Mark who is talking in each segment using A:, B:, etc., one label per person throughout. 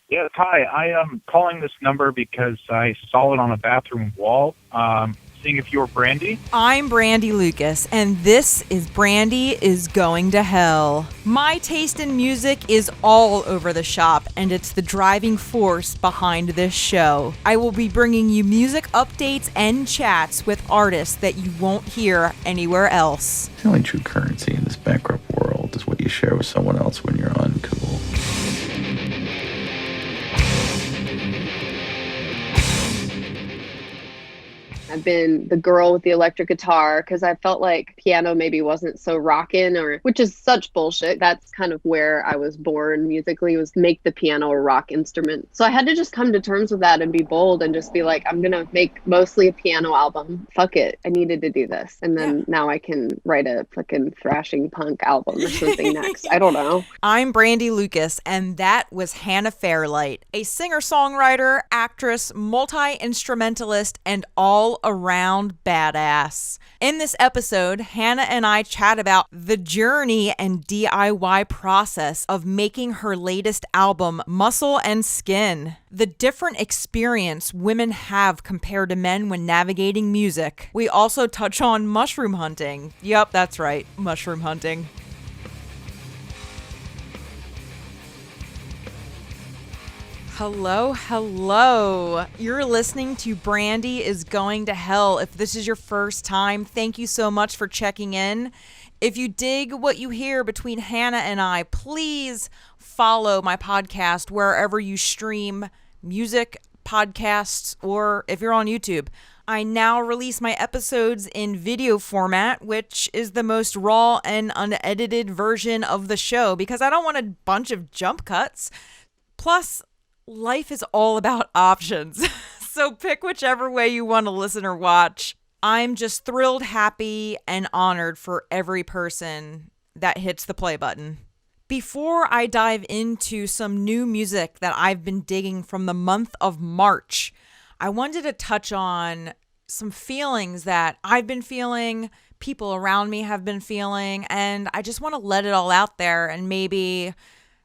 A: Yes, hi. I am calling this number because I saw it on a bathroom wall. Seeing if you're Brandi.
B: I'm Brandi Lukas, and this is Brandi is Going to Hell. My taste in music is all over the shop, and it's the driving force behind this show. I will be bringing you music updates and chats with artists that you won't hear anywhere else.
C: The only true currency in this bankrupt world is what you share with someone else when you're uncool.
D: I've been the girl with the electric guitar because I felt like piano maybe wasn't so rockin', which is such bullshit. That's kind of where I was born musically, was make the piano a rock instrument. So I had to just come to terms with that and be bold and just be like, I'm going to make mostly a piano album. Fuck it. I needed to do this. And then now I can write a fucking thrashing punk album or something next. I don't know.
B: I'm Brandi Lukas, and that was Hannah Fairlight, a singer-songwriter, actress, multi-instrumentalist, and all-around badass. In this episode, Hannah and I chat about the journey and DIY process of making her latest album, Muscle and Skin. The different experience women have compared to men when navigating music. We also touch on mushroom hunting. Yep, that's right, mushroom hunting. Hello. You're listening to Brandi is Going to Hell. If this is your first time, thank you so much for checking in. If you dig what you hear between Hannah and I, please follow my podcast wherever you stream music, podcasts, or if you're on YouTube. I now release my episodes in video format, which is the most raw and unedited version of the show because I don't want a bunch of jump cuts. Plus, life is all about options, so pick whichever way you want to listen or watch. I'm just thrilled, happy, and honored for every person that hits the play button. Before I dive into some new music that I've been digging from the month of March, I wanted to touch on some feelings that I've been feeling, people around me have been feeling, and I just want to let it all out there and maybe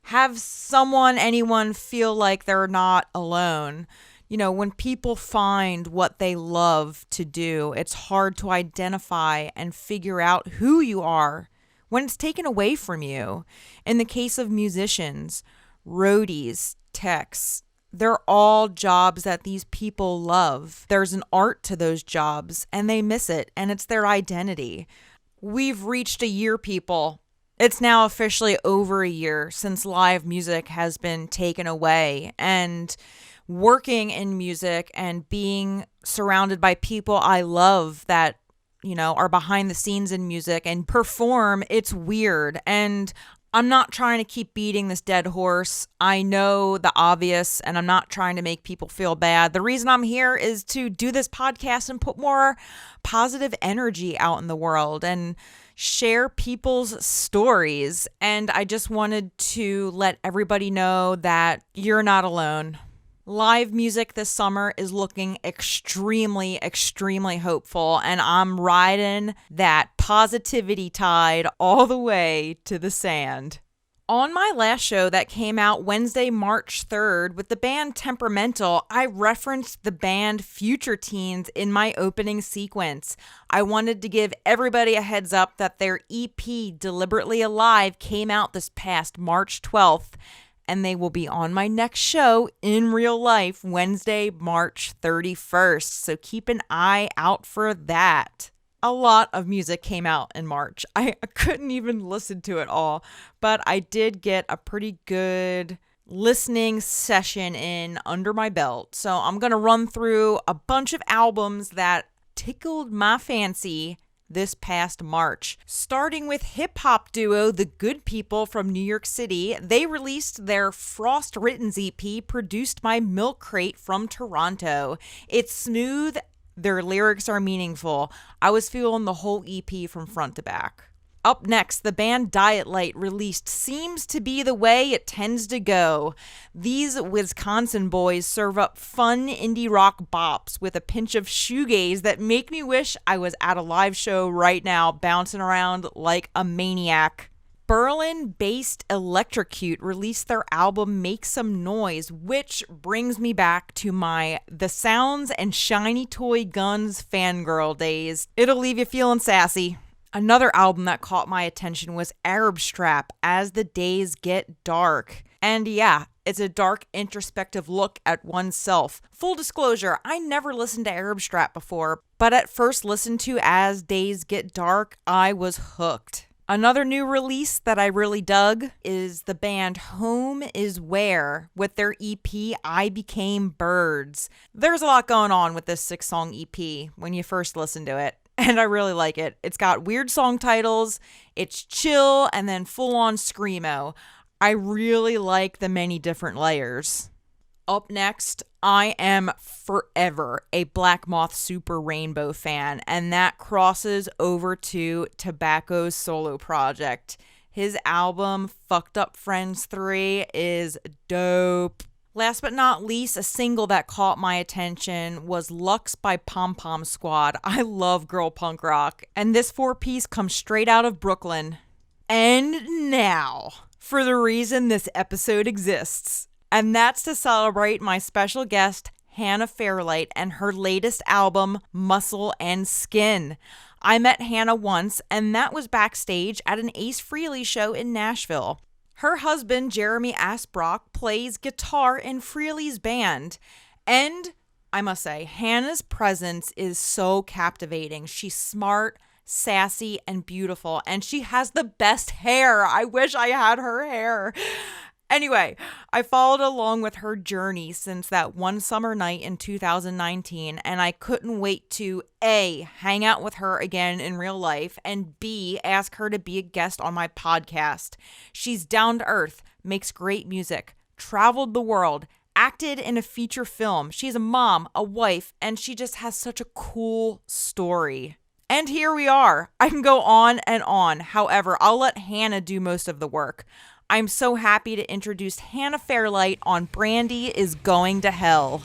B: have anyone feel like they're not alone. You know, when people find what they love to do, it's hard to identify and figure out who you are when it's taken away from you. In the case of musicians, roadies, techs, they're all jobs that these people love. There's an art to those jobs and they miss it, and it's their identity. We've reached a year, people. It's now officially over a year since live music has been taken away, and working in music and being surrounded by people I love that, you know, are behind the scenes in music and perform, it's weird. And I'm not trying to keep beating this dead horse. I know the obvious, and I'm not trying to make people feel bad. The reason I'm here is to do this podcast and put more positive energy out in the world and share people's stories. And I just wanted to let everybody know that you're not alone. Live music this summer is looking extremely, extremely hopeful, and I'm riding that positivity tide all the way to the sand. On my last show that came out Wednesday, March 3rd with the band Temperamental, I referenced the band Future Teens in my opening sequence. I wanted to give everybody a heads up that their EP, Deliberately Alive, came out this past March 12th, and they will be on my next show in real life Wednesday, March 31st, so keep an eye out for that. A lot of music came out in March. I couldn't even listen to it all, but I did get a pretty good listening session in under my belt. So I'm going to run through a bunch of albums that tickled my fancy this past March. Starting with hip-hop duo The Good People from New York City, they released their Frost Written's EP produced by MiLKCRATE from Toronto. It's smooth. Their lyrics are meaningful. I was feeling the whole EP from front to back. Up next, the band Lite released Seems to Be the Way It Tends to Go. These Wisconsin boys serve up fun indie rock bops with a pinch of shoegaze that make me wish I was at a live show right now bouncing around like a maniac. Berlin-based Electrocute released their album Make Some Noise, which brings me back to my The Sounds and Shiny Toy Guns fangirl days. It'll leave you feeling sassy. Another album that caught my attention was Arab Strap, As the Days Get Dark. And yeah, it's a dark, introspective look at oneself. Full disclosure, I never listened to Arab Strap before, but at first listen to As Days Get Dark, I was hooked. Another new release that I really dug is the band Home Is Where with their EP, I Became Birds. There's a lot going on with this 6-song EP when you first listen to it, and I really like it. It's got weird song titles, it's chill, and then full-on screamo. I really like the many different layers. Up next, I am forever a Black Moth Super Rainbow fan, and that crosses over to Tobacco's solo project. His album, Fucked Up Friends 3, is dope. Last but not least, a single that caught my attention was Lux by Pom Pom Squad. I love girl punk rock, and this 4-piece comes straight out of Brooklyn. And now, for the reason this episode exists. And that's to celebrate my special guest, Hannah Fairlight, and her latest album, Muscle and Skin. I met Hannah once, and that was backstage at an Ace Frehley show in Nashville. Her husband, Jeremy Asbrock, plays guitar in Frehley's band. And I must say, Hannah's presence is so captivating. She's smart, sassy, and beautiful, and she has the best hair. I wish I had her hair. Anyway, I followed along with her journey since that one summer night in 2019, and I couldn't wait to A, hang out with her again in real life, and B, ask her to be a guest on my podcast. She's down to earth, makes great music, traveled the world, acted in a feature film. She's a mom, a wife, and she just has such a cool story. And here we are. I can go on and on. However, I'll let Hannah do most of the work. I'm so happy to introduce Hannah Fairlight on Brandi is Going to Hell.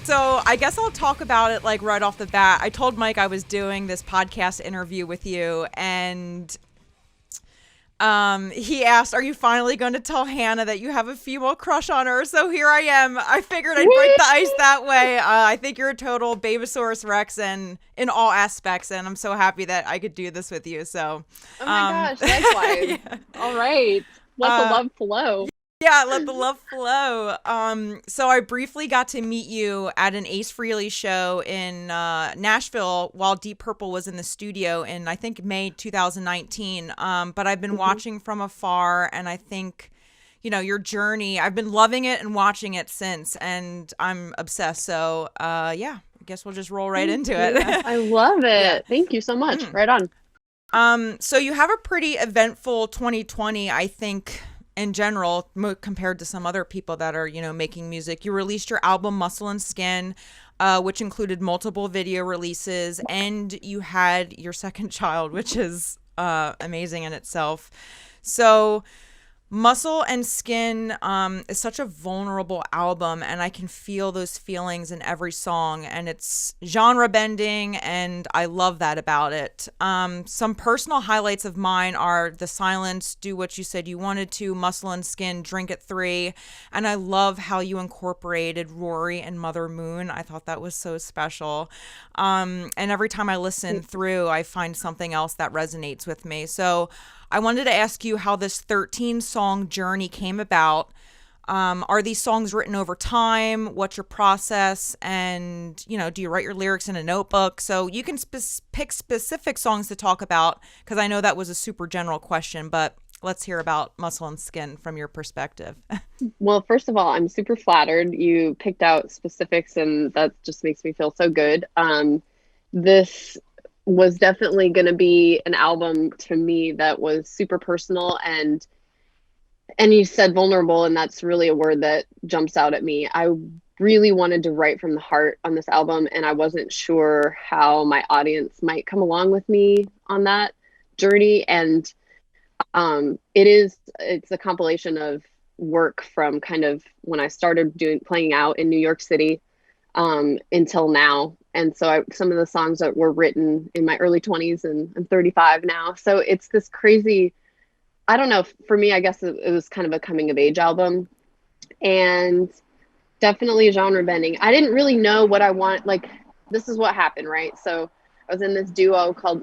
B: So I guess I'll talk about it like right off the bat. I told Mike I was doing this podcast interview with you, and he asked, are you finally going to tell Hannah that you have a female crush on her? So here I am. I figured I'd break the ice that way. I think you're a total Babosaurus Rex and in all aspects, and I'm so happy that I could do this with you. So,
D: oh my gosh, likewise. Yeah. All right. Let the love flow.
B: Yeah, let the love flow. So I briefly got to meet you at an Ace Frehley show in Nashville while Deep Purple was in the studio in, I think, May 2019. But I've been watching from afar, and I think, you know, your journey, I've been loving it and watching it since, and I'm obsessed. So, yeah, I guess we'll just roll right into it.
D: I love it. Yeah. Thank you so much. Right on.
B: So you have a pretty eventful 2020, I think, in general, compared to some other people that are, you know, making music. You released your album Muscle and Skin, which included multiple video releases, and you had your second child, which is amazing in itself. So Muscle and Skin is such a vulnerable album, and I can feel those feelings in every song, and it's genre bending, and I love that about it. Some personal highlights of mine are The Silence, Do What You Said You Wanted To, Muscle and Skin, Drink at 3, and I love how you incorporated Rory and Mother Moon. I thought that was so special. And every time I listen through, I find something else that resonates with me. So I wanted to ask you how this 13-song journey came about. Are these songs written over time? What's your process? And, you know, do you write your lyrics in a notebook? So you can pick specific songs to talk about, because I know that was a super general question, but let's hear about Muscle and Skin from your perspective.
D: Well, first of all, I'm super flattered. You picked out specifics, and that just makes me feel so good. This was definitely going to be an album to me that was super personal, and you said vulnerable, and that's really a word that jumps out at me. I really wanted to write from the heart on this album, and I wasn't sure how my audience might come along with me on that journey. And it's a compilation of work from kind of when I started playing out in New York City until now. And so some of the songs that were written in my early 20s, and I'm 35 now. So it's this crazy I don't know, for me, I guess it was kind of a coming of age album, and definitely genre bending. I didn't really know what I want. Like, this is what happened, right? So I was in this duo called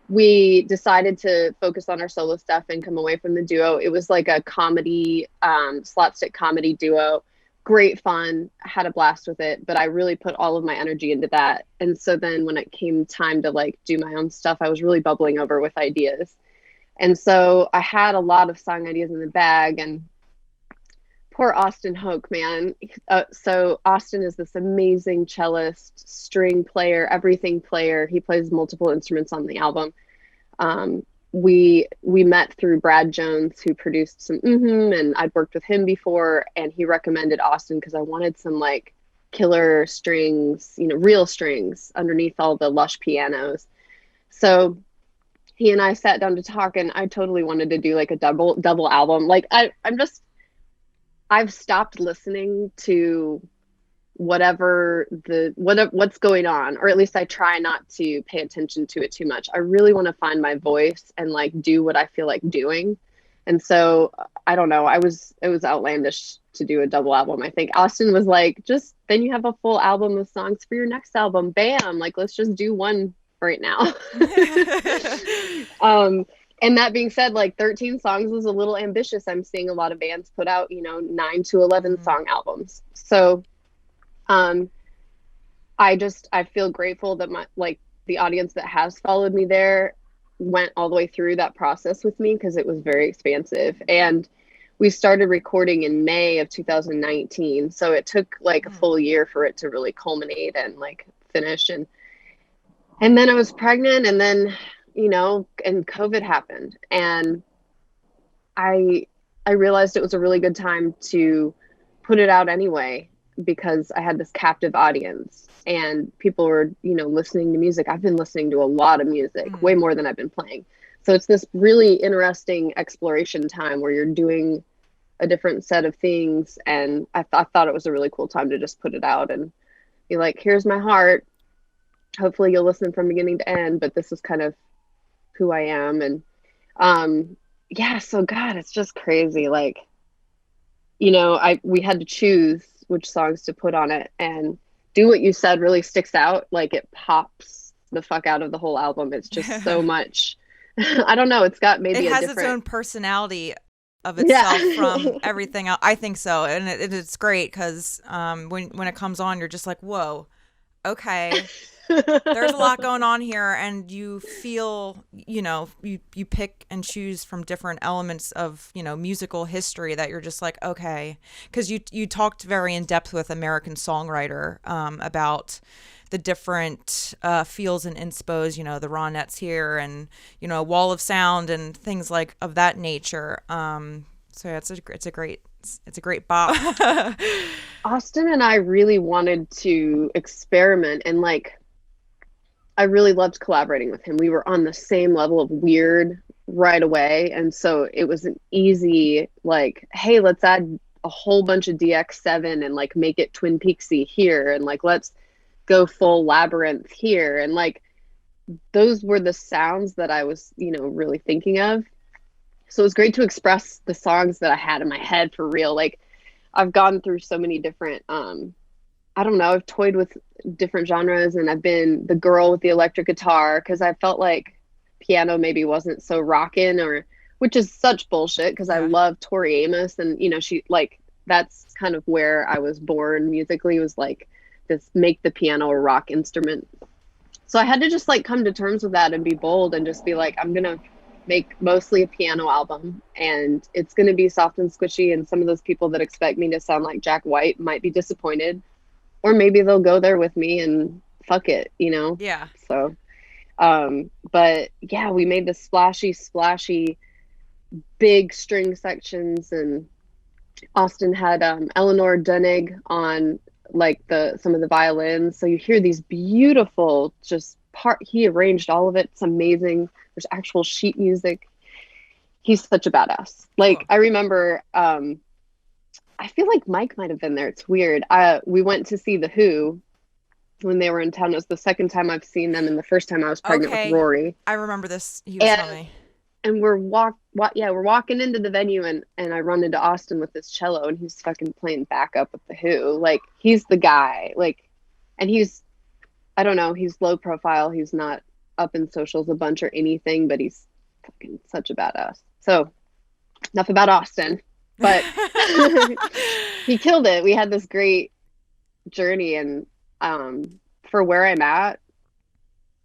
D: We decided to focus on our solo stuff and come away from the duo. It was like a comedy, slapstick comedy duo. Great fun. I had a blast with it, but I really put all of my energy into that. And so then when it came time to like do my own stuff, I was really bubbling over with ideas. And so I had a lot of song ideas in the bag, and poor Austin Hoke, man. So Austin is this amazing cellist, string player, everything player. He plays multiple instruments on the album. We met through Brad Jones, who produced some and I'd worked with him before, and he recommended Austin because I wanted some like killer strings, real strings underneath all the lush pianos. So he and I sat down to talk, and I totally wanted to do like a double album. Like I've stopped listening to what's going on, or at least I try not to pay attention to it too much. I really want to find my voice and like do what I feel like doing. And so I don't know, it was outlandish to do a double album. I think Austin was like, just then you have a full album of songs for your next album. Bam, like let's just do one right now. And that being said, like 13 songs was a little ambitious. I'm seeing a lot of bands put out, 9 to 11 song albums. So I feel grateful that the audience that has followed me there went all the way through that process with me, because it was very expansive. And we started recording in May of 2019. So it took like a full year for it to really culminate and like finish. And then I was pregnant, and then and COVID happened, and I realized it was a really good time to put it out anyway, because I had this captive audience and people were, listening to music. I've been listening to a lot of music, way more than I've been playing. So it's this really interesting exploration time where you're doing a different set of things. And I thought it was a really cool time to just put it out and be like, here's my heart. Hopefully you'll listen from beginning to end, but this is kind of who I am. And so God, it's just crazy. Like, we had to choose which songs to put on it, and Do What You Said really sticks out. Like, it pops the fuck out of the whole album. It's just so much. I don't know. It's got maybe
B: it has its own personality of itself from everything else. I think so. And it's great because when it comes on, you're just like, whoa, okay. There's a lot going on here, and you feel, you pick and choose from different elements of, musical history that you're just like, okay. Because you talked very in depth with MiLKCRATE about the different feels and inspos, the Ronettes here and, Wall of Sound and things like of that nature. So yeah, it's a great bop.
D: Austin and I really wanted to experiment, and like, I really loved collaborating with him. We were on the same level of weird right away. And so it was an easy, like, hey, let's add a whole bunch of DX7 and like make it Twin Peaksy here. And like, let's go full Labyrinth here. And like, those were the sounds that I was, really thinking of. So it was great to express the songs that I had in my head for real. Like, I've gone through so many different, I don't know, I've toyed with different genres, and I've been the girl with the electric guitar because I felt like piano maybe wasn't so rockin', which is such bullshit because I love Tori Amos, and she, like, that's kind of where I was born musically, was like this make the piano a rock instrument. So I had to just like come to terms with that and be bold and just be like, I'm gonna make mostly a piano album, and it's gonna be soft and squishy, and some of those people that expect me to sound like Jack White might be disappointed. Or maybe they'll go there with me and fuck it,
B: Yeah.
D: So, but yeah, we made the splashy, big string sections, and Austin had Eleanor Dunnig on like some of the violins. So you hear these beautiful, he arranged all of it. It's amazing. There's actual sheet music. He's such a badass. Like, cool. I remember, I feel like Mike might have been there. It's weird. We went to see The Who when they were in town. It was the second time I've seen them, and the first time I was pregnant with Rory.
B: I remember this. He was telling me.
D: and we're walking into the venue, and I run into Austin with this cello, and he's fucking playing backup with the Who. Like, he's the guy. Like, and he's, I don't know, he's low profile. He's not up in socials a bunch or anything, but he's fucking such a badass. So enough about Austin, but he killed it. We had this great journey, and for where I'm at,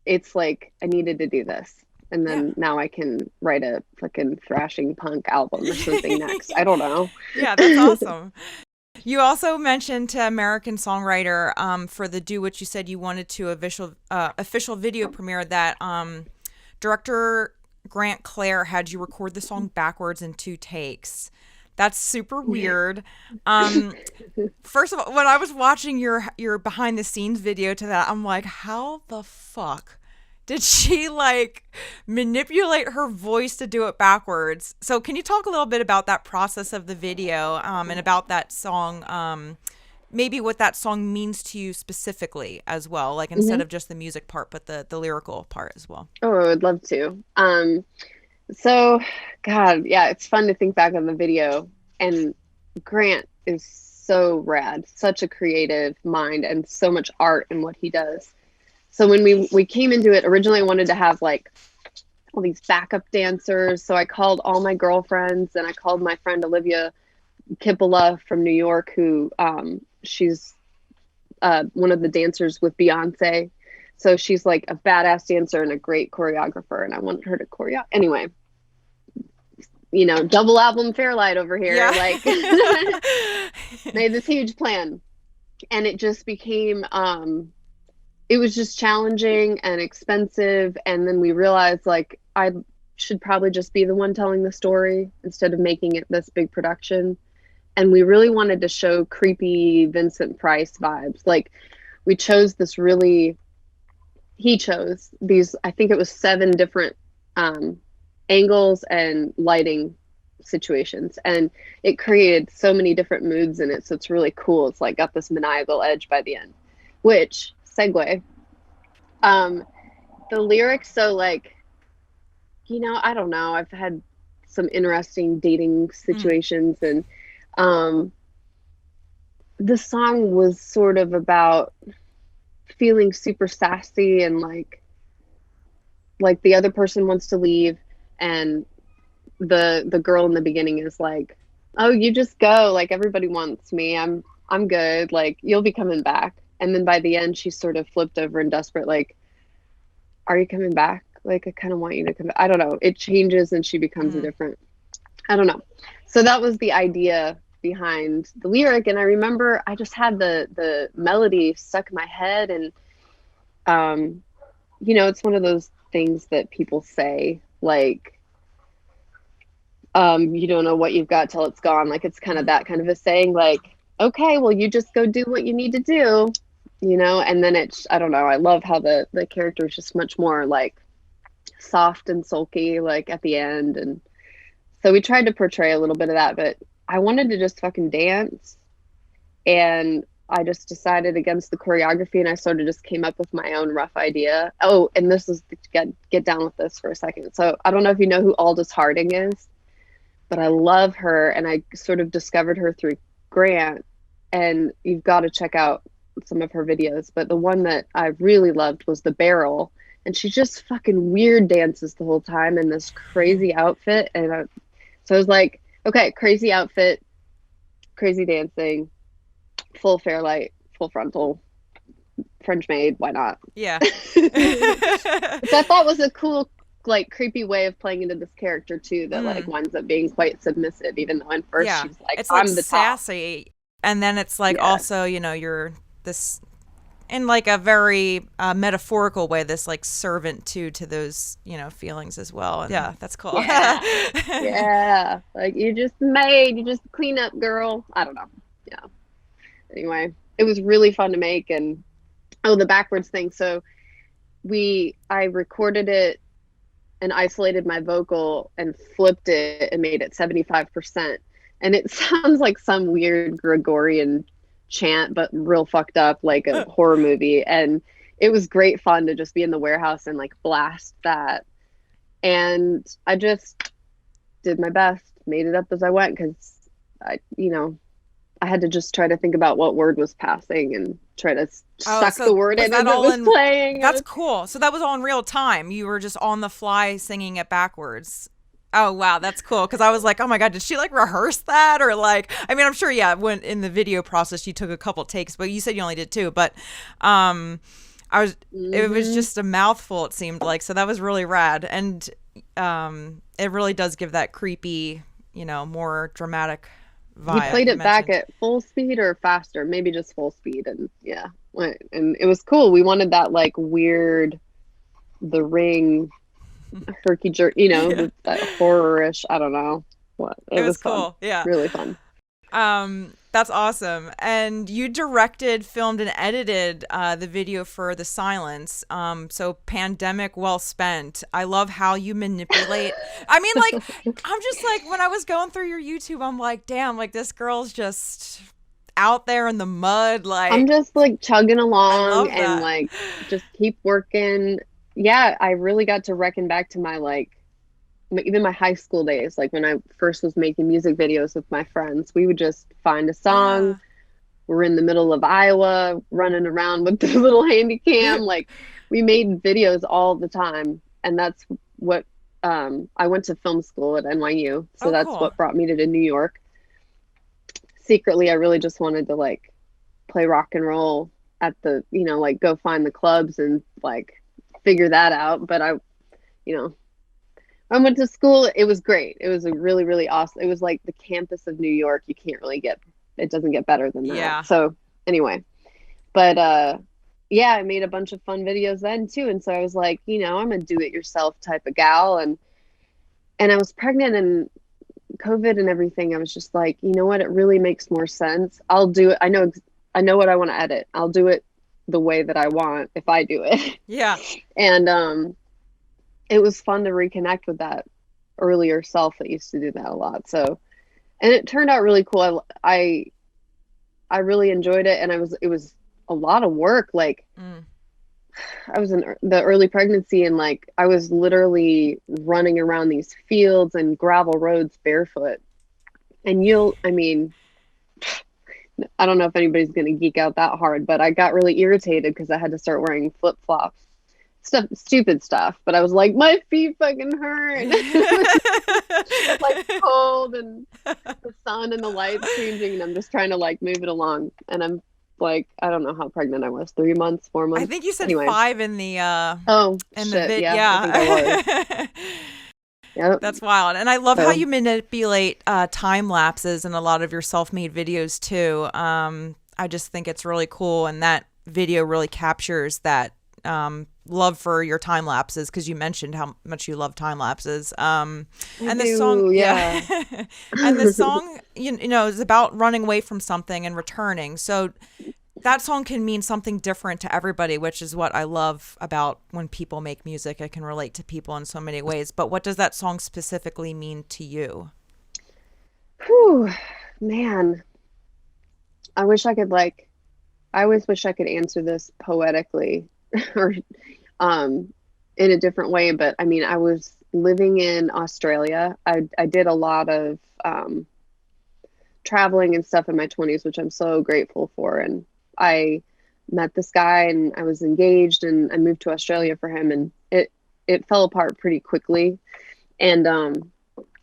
D: it's like I needed to do this. And then now I can write a fucking thrashing punk album or something next. I don't know.
B: Yeah, that's awesome. You also mentioned to MiLKCRATE for the Do What You Said You Wanted to official video premiere that director Grant Clare had you record the song backwards in 2 takes. That's super weird. First of all, when I was watching your behind the scenes video to that, I'm like, how the fuck did she like manipulate her voice to do it backwards? So can you talk a little bit about that process of the video and about that song, maybe what that song means to you specifically as well, like instead of just the music part, but the lyrical part as well?
D: Oh, I would love to. So, God, yeah, it's fun to think back on the video. And Grant is so rad, such a creative mind, and so much art in what he does. So when we came into it, originally I wanted to have like all these backup dancers. So I called all my girlfriends, and I called my friend Olivia Kippola from New York, who she's one of the dancers with Beyonce. So she's like a badass dancer and a great choreographer, and I wanted her to choreo. Anyway, you know, double album Fairlight over here. Yeah. Like, made this huge plan, and it just became it was just challenging and expensive. And then we realized like I should probably just be the one telling the story instead of making it this big production. And we really wanted to show creepy Vincent Price vibes. Like, we chose this really, he chose these, I think it was 7 different angles and lighting situations, and it created so many different moods in it. So it's really cool. It's like got this maniacal edge by the end, which segue, the lyrics. So like, you know, I don't know, I've had some interesting dating situations, and the song was sort of about feeling super sassy, and like the other person wants to leave, and the girl in the beginning is like, oh, you just go, like everybody wants me, I'm good, like you'll be coming back. And then by the end she's sort of flipped over and desperate, like, are you coming back? Like, I kind of want you to come back. I don't know, it changes and she becomes a different, I don't know. So that was the idea behind the lyric. And I remember I just had the melody stuck in my head, and you know, it's one of those things that people say, like, you don't know what you've got till it's gone. Like, it's kind of that kind of a saying, like, okay, well, you just go do what you need to do, you know. And then it's, I don't know, I love how the character is just much more like soft and sulky, like at the end. And so we tried to portray a little bit of that, but I wanted to just fucking dance, and I just decided against the choreography, and I sort of just came up with my own rough idea. Oh, and this is, get down with this for a second. So I don't know if you know who Aldous Harding is, but I love her, and I sort of discovered her through Grant, and you've got to check out some of her videos. But the one that I really loved was The Barrel, and she just fucking weird dances the whole time in this crazy outfit. And so I was like, okay, crazy outfit, crazy dancing, full Fairlight, full frontal, French maid, why not?
B: Yeah.
D: So I thought was a cool, like, creepy way of playing into this character too, that like winds up being quite submissive, even though at first she's like,
B: it's
D: I'm
B: like
D: the
B: sassy top. And then it's like also, you know, you're this in like a very metaphorical way, this like servant to those, you know, feelings as well. And yeah, that's cool.
D: Yeah. Yeah, like, you just clean up, girl. I don't know. Yeah. Anyway, it was really fun to make. And the backwards thing. So I recorded it and isolated my vocal and flipped it and made it 75%. And it sounds like some weird Gregorian chant, but real fucked up, like a horror movie. And it was great fun to just be in the warehouse and like blast that. And I just did my best, made it up as I went, because I had to just try to think about what word was passing and try to suck
B: so
D: the word
B: was
D: in
B: that
D: as it
B: all
D: was
B: in?
D: playing.
B: That's cool. So that was all in real time. You were just on the fly singing it backwards. Oh wow, that's cool. Because I was like, oh my god, did she like rehearse that, or like? I mean, I'm sure, yeah. When in the video process, you took a couple takes, but you said you only did two. But I was. It was just a mouthful. It seemed like, so that was really rad, and it really does give that creepy, more dramatic vibe.
D: He played it back at full speed or faster, maybe just full speed, and yeah, and it was cool. We wanted that like weird, The Ring, herky jerky, that horror-ish. I don't know what. It was fun.
B: Cool. Yeah,
D: really fun.
B: That's awesome. And you directed, filmed, and edited the video for The Silence. So pandemic well spent. I love how you manipulate. I mean, like, I'm just like, when I was going through your YouTube, I'm like, damn, like this girl's just out there in the mud. Like,
D: I'm just like chugging along and like just keep working. Yeah, I really got to reckon back to my even my high school days, like when I first was making music videos with my friends. We would just find a song. Yeah. We're in the middle of Iowa running around with the little handy cam. Like, we made videos all the time. And that's what I went to film school at NYU. So that's cool. What brought me to New York. Secretly, I really just wanted to like play rock and roll at the, like go find the clubs and like figure that out. But I went to school. It was great. It was a really, really awesome. It was like the campus of New York. You can't really it doesn't get better than that. Yeah. So anyway, but yeah, I made a bunch of fun videos then too. And so I was like, I'm a do-it-yourself type of gal. And I was pregnant and COVID and everything. I was just like, you know what? It really makes more sense. I'll do it. I know what I want to edit. I'll do it the way that I want if I do it. Yeah. And it was fun to reconnect with that earlier self that used to do that a lot. So, and it turned out really cool. I really enjoyed it. And it was a lot of work. Like I was in the early pregnancy and like, I was literally running around these fields and gravel roads barefoot. And I don't know if anybody's going to geek out that hard, but I got really irritated because I had to start wearing flip-flops. Stupid stuff, but I was like, my feet fucking hurt. It's like cold and the sun and the light changing, and I'm just trying to like move it along. And I'm like, I don't know how pregnant I was, 3 months, 4 months.
B: I think you said 5 in the
D: the vid. Yeah. I think I was. Yep.
B: That's wild. And I love how you manipulate time lapses in a lot of your self-made videos too. I just think it's really cool, and that video really captures that love for your time lapses, because you mentioned how much you love time lapses. And the song, yeah. And the song, is about running away from something and returning. So that song can mean something different to everybody, which is what I love about when people make music. I can relate to people in so many ways. But what does that song specifically mean to you?
D: Whew, man. I always wish I could answer this poetically or in a different way. But I mean, I was living in Australia. I did a lot of traveling and stuff in my 20s, which I'm so grateful for. And I met this guy and I was engaged, and I moved to Australia for him, and it fell apart pretty quickly. And then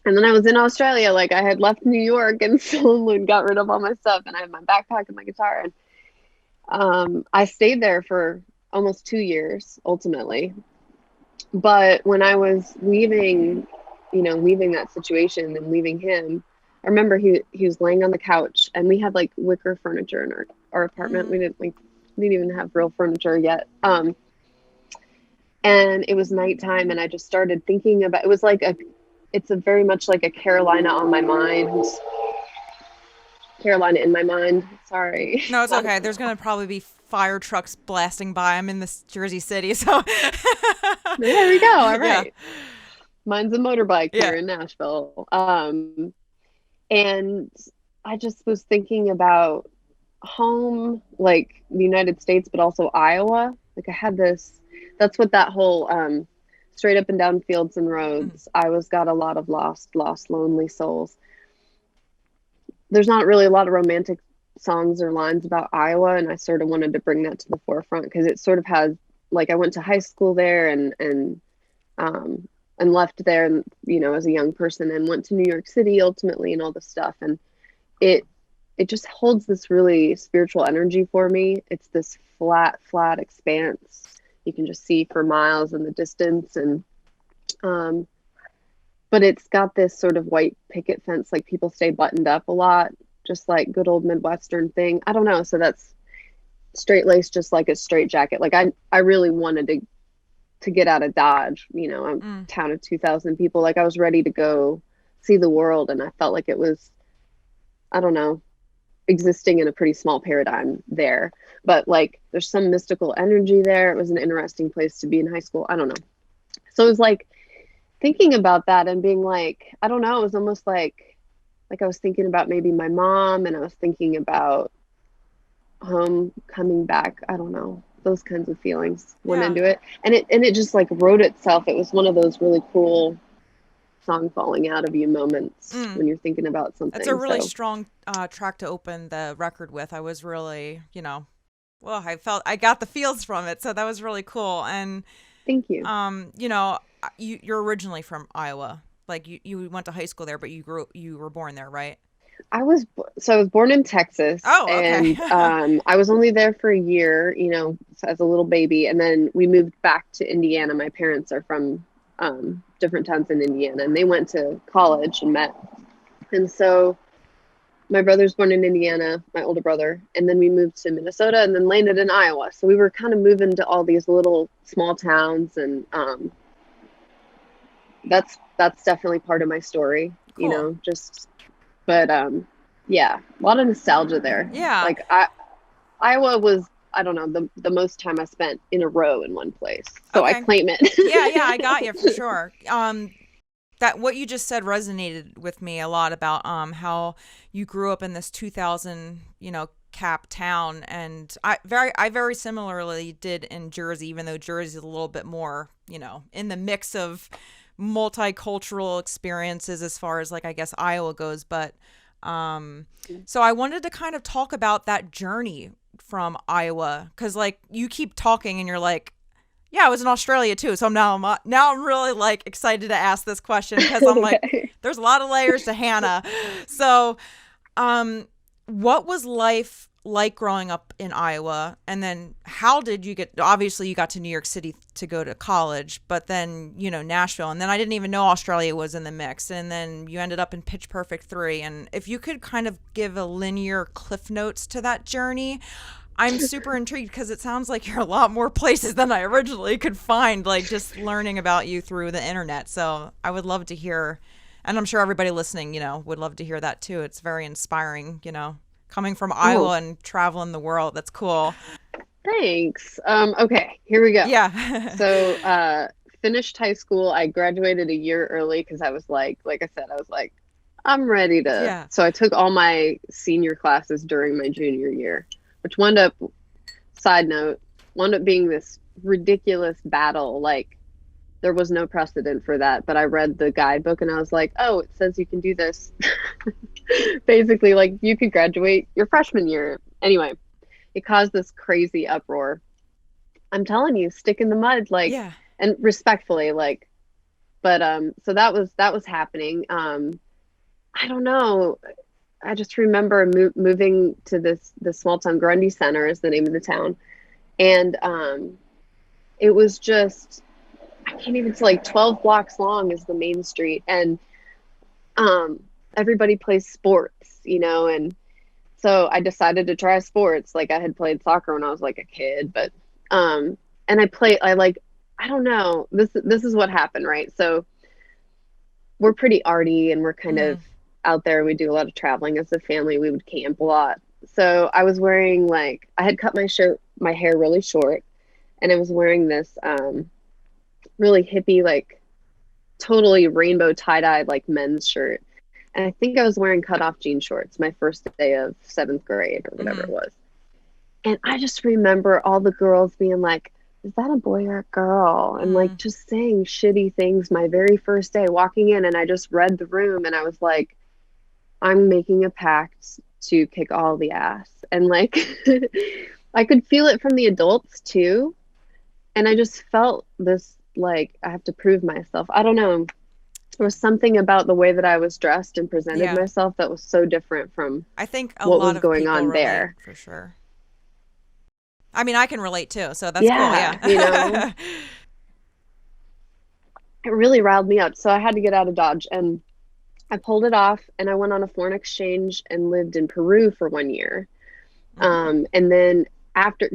D: I was in Australia, like I had left New York and sold and got rid of all my stuff, and I had my backpack and my guitar, and I stayed there for almost 2 years ultimately. But when I was leaving that situation and leaving him, I remember he was laying on the couch, and we had like wicker furniture in our apartment. We didn't even have real furniture yet. And it was nighttime, and I just started thinking about, it was like it's a very much like a Carolina on my mind. Carolina in my mind. Sorry.
B: No, it's okay. There's going to probably be fire trucks blasting by. I'm in this Jersey City, so.
D: There we go. All right. Yeah. Mine's a motorbike here in Nashville. And I just was thinking about home, like the United States, but also Iowa. Like I had this, that's what that whole straight up and down fields and roads. Iowa's got a lot of lost, lonely souls. There's not really a lot of romantic songs or lines about Iowa, and I sort of wanted to bring that to the forefront because it sort of has, like, I went to high school there and left there, and as a young person, and went to New York City ultimately and all this stuff, and it just holds this really spiritual energy for me. It's this flat expanse you can just see for miles in the distance, and but it's got this sort of white picket fence, like people stay buttoned up a lot, just like good old Midwestern thing. I don't know. So that's straight laced, just like a straight jacket. Like I really wanted to get out of Dodge, a town of 2,000 people. Like I was ready to go see the world. And I felt like it was, I don't know, existing in a pretty small paradigm there. But like there's some mystical energy there. It was an interesting place to be in high school. I don't know. So it was like thinking about that and being like, I don't know, it was almost like I was thinking about maybe my mom, and I was thinking about home coming back. I don't know, those kinds of feelings went into it, and it just like wrote itself. It was one of those really cool song falling out of you moments when you're thinking about something.
B: That's a really strong track to open the record with. I was really, well, I got the feels from it, so that was really cool. And
D: thank you.
B: You're originally from Iowa. Like you went to high school there, but you were born there, right?
D: I was born in Texas.
B: Oh, okay.
D: And I was only there for a year, as a little baby, and then we moved back to Indiana. My parents are from different towns in Indiana, and they went to college and met. And so my brother's born in Indiana, my older brother, and then we moved to Minnesota and then landed in Iowa. So we were kind of moving to all these little small towns, and that's definitely part of my story,
B: cool.
D: But yeah, a lot of nostalgia there.
B: Yeah.
D: Like Iowa was, I don't know, the most time I spent in a row in one place. So okay. I claim it.
B: Yeah, I got you for sure. That what you just said resonated with me a lot about how you grew up in this 2,000, cap town, and I very similarly did in Jersey, even though Jersey is a little bit more, in the mix of multicultural experiences as far as like I guess Iowa goes, but so I wanted to kind of talk about that journey from Iowa, because like you keep talking and you're like, yeah, I was in Australia too, so now I'm really like excited to ask this question, because I'm like, there's a lot of layers to Hannah. So what was life like growing up in Iowa, and then how did you obviously you got to New York City to go to college, but then Nashville, and then I didn't even know Australia was in the mix, and then you ended up in Pitch Perfect 3. And if you could kind of give a linear cliff notes to that journey, I'm super intrigued, because it sounds like you're a lot more places than I originally could find, like just learning about you through the internet. So I would love to hear, and I'm sure everybody listening would love to hear that too. It's very inspiring, coming from Iowa and traveling the world. That's cool.
D: Thanks. Okay, here we go.
B: Yeah.
D: So finished high school. I graduated a year early because I was like I said, I was like, I'm ready to.
B: Yeah.
D: So I took all my senior classes during my junior year, which wound up being this ridiculous battle. Like there was no precedent for that, but I read the guidebook and I was like, oh, it says you can do this. Basically, like you could graduate your freshman year. Anyway, it caused this crazy uproar. I'm telling you, stick in the mud, like, yeah. And respectfully, like, but so that was happening. I don't know. I just remember moving to this small town. Grundy Center is the name of the town, and it was just, I can't even say, like 12 blocks long is the main street, and everybody plays sports, and so I decided to try sports. Like I had played soccer when I was like a kid, but and I don't know. This is what happened, right? So we're pretty arty, and we're kind of out there. We do a lot of traveling as a family. We would camp a lot. So I was wearing I had cut my hair really short, and I was wearing this really hippie, like totally rainbow tie-dye, like men's shirt. And I think I was wearing cutoff jean shorts my first day of 7th grade or whatever it was. And I just remember all the girls being like, is that a boy or a girl? And like just saying shitty things my very first day walking in, and I just read the room and I was like, I'm making a pact to kick all the ass. And like I could feel it from the adults too. And I just felt this like I have to prove myself. I don't know. There was something about the way that I was dressed and presented myself that was so different from
B: I think
D: what was going on there.
B: For sure. I mean, I can relate too, so that's cool. Yeah,
D: you know, it really riled me up. So I had to get out of Dodge, and I pulled it off, and I went on a foreign exchange and lived in Peru for 1 year. And then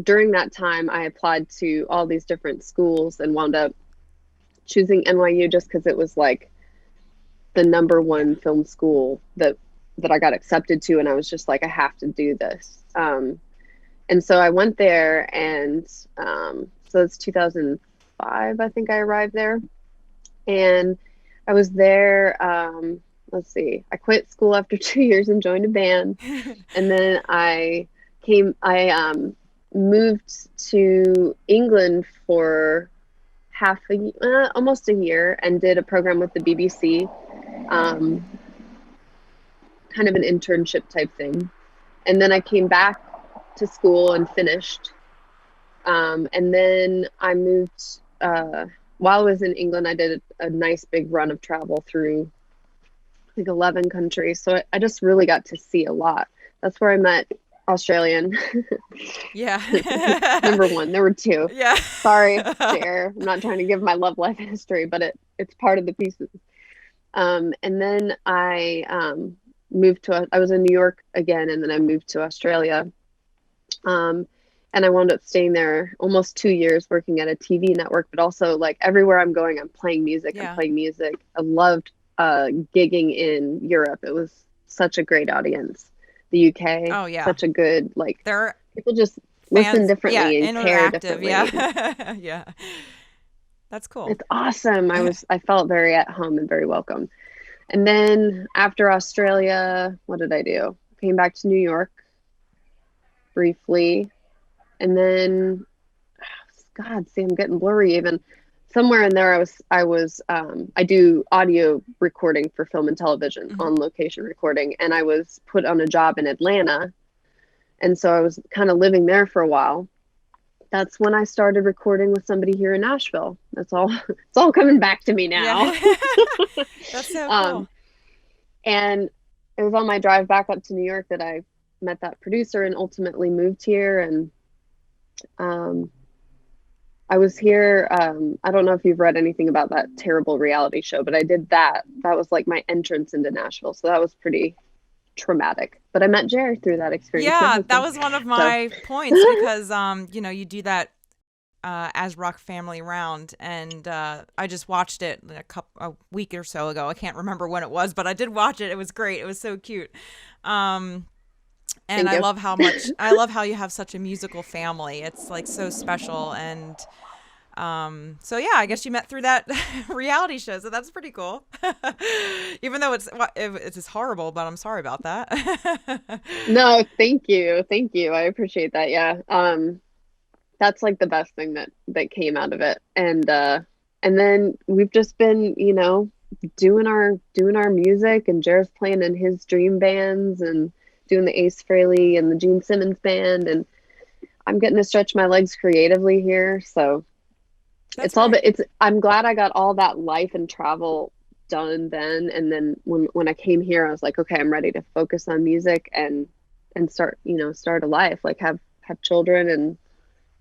D: during that time, I applied to all these different schools and wound up choosing NYU just because it was like the #1 film school that I got accepted to, and I was just like, I have to do this. And so I went there, and so it's 2005, I think I arrived there. And I was there, let's see, I quit school after 2 years and joined a band. And then I moved to England for almost a year, and did a program with the BBC, kind of an internship type thing. And then I came back to school and finished. And then I moved, while I was in England, I did a nice big run of travel through like 11 countries. So I just really got to see a lot. That's where I met Australian.
B: Yeah.
D: #1. There were 2.
B: Yeah.
D: Sorry, Jer. I'm not trying to give my love life history, but it's part of the pieces. And then I I was in New York again, and then I moved to Australia. And I wound up staying there almost 2 years, working at a TV network, but also like everywhere I'm going, I'm playing music. I'm playing music. I loved gigging in Europe. It was such a great audience. The UK, such a good, like, people just listen differently and care differently.
B: Yeah. Yeah. That's cool.
D: It's awesome. I felt very at home and very welcome. And then after Australia, what did I do? Came back to New York briefly. And then, God, see, I'm getting blurry even. Somewhere in there, I do audio recording for film and television, on location recording. And I was put on a job in Atlanta. And so I was kind of living there for a while. That's when I started recording with somebody here in Nashville. It's all coming back to me now.
B: Yeah. That's so cool.
D: And it was on my drive back up to New York that I met that producer and ultimately moved here. And I was here. I don't know if you've read anything about that terrible reality show, but I did that. That was like my entrance into Nashville. So that was pretty traumatic. But I met Jared through that experience.
B: Yeah, that was one of my points because, you do that As Rock Family Round, and I just watched it a week or so ago. I can't remember when it was, but I did watch it. It was great. It was so cute. And I love how you have such a musical family. It's like so special. And so yeah, I guess you met through that reality show. So that's pretty cool. Even though it's just horrible, but I'm sorry about that.
D: No, thank you. Thank you. I appreciate that. Yeah. That's like the best thing that came out of it. And then we've just been, doing our music, and Jared's playing in his dream bands and doing the Ace Frehley and the Gene Simmons band, and I'm getting to stretch my legs creatively here. So I'm glad I got all that life and travel done then. And then when I came here, I was like, okay, I'm ready to focus on music and start a life, like have children and